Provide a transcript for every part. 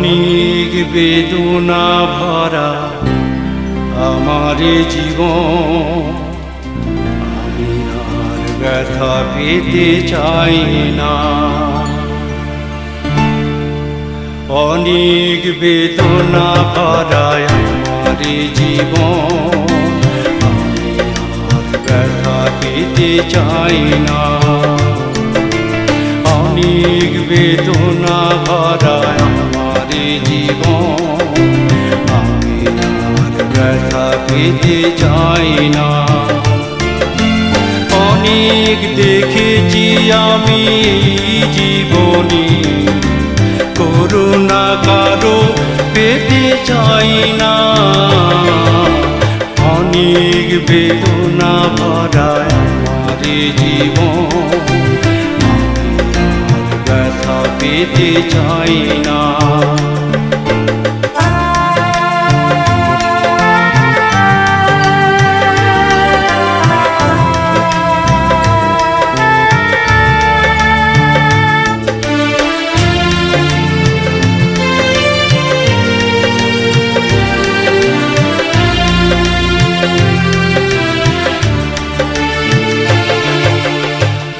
অনেক বেদনা ভরা আমার জীবন, আমি আর ব্যথা পেতে চাই না। অনেক বেদনা ভরা আমার জীবন, আমি আর ব্যথা পেতে চাই না। অনেক বেদনা ভরা আমার জীবন, আমি আর ব্যথা পেতে চাই না। অনেক দেখেছি আমি জীবনে, করুণা কারো পেতে চাই না। অনেক বেদনা ভরা আমার জীবন, ব্যথা পেতে চাই না।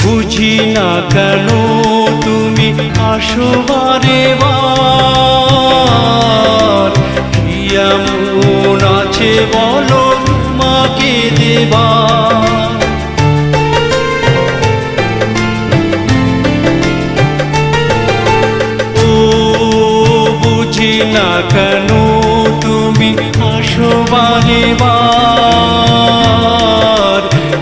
বুঝি না কেন তুমি আসো বারে বার, কি এমন আছে বলো তোমাকে দেবার। ও বুঝি না কেন তুমি আসো বারে বার,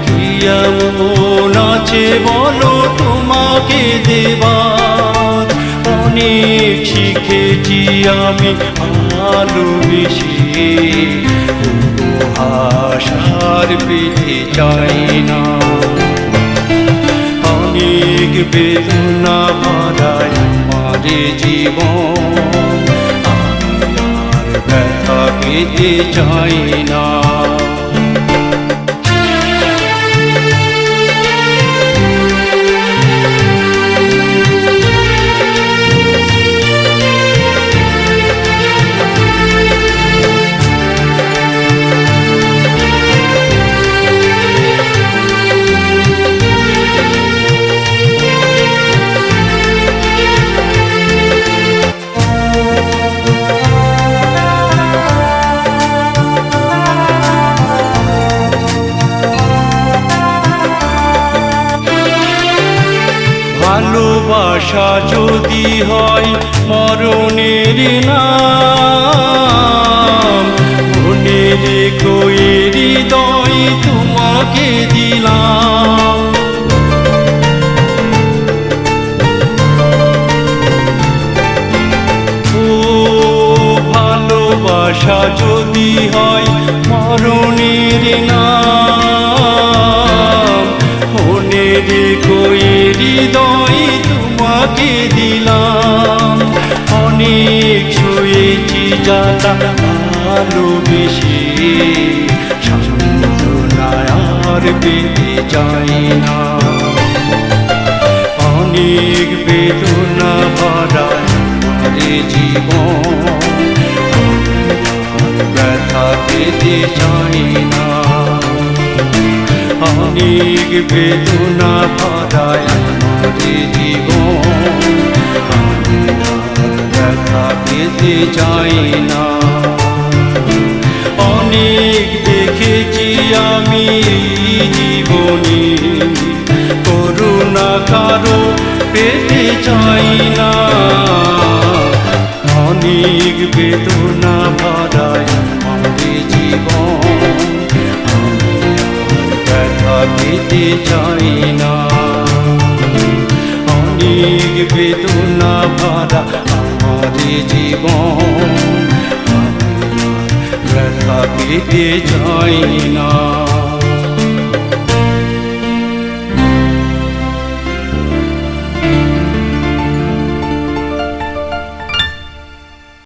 কি এমন আছে বলো তোমাকে দেবার। অনেক শিখেছি আমি ভালোবেসে, উপহাস আর পেতে চাই না। অনেক বেদনা ভরা আমার জীবন, আমি আর ব্যথা পেতে চাই না। ভালোবাসা যদি হয় মরণের নাম, মনে রেখো এ হৃদয় তোমাকে দিলাম। ও ভালোবাসা যদি হয় মরণের নাম, মনে রেখো এ হৃদয় তোমাকে দিলাম। অনেক সয়েছি জ্বালা ভালোবেসে, সান্ত্বনা আর পেতে চাই না। অনেক বেদনা ভরা আমার জীবন, আর ব্যথা পেতে চাই না। অনেক বেদনা ভরা আমার জীবন, আমি আর ব্যথা পেতে চাই না। অনেক দেখেছি আমি জীবনে, করুণা কারো পেতে চাই না। অনেক বেদনা ভরা আমার জীবন, ব্যথা পেতে চাই না। অনেক বেদনা ভরা আমার জীবন, ব্যথা পেতে চাই না।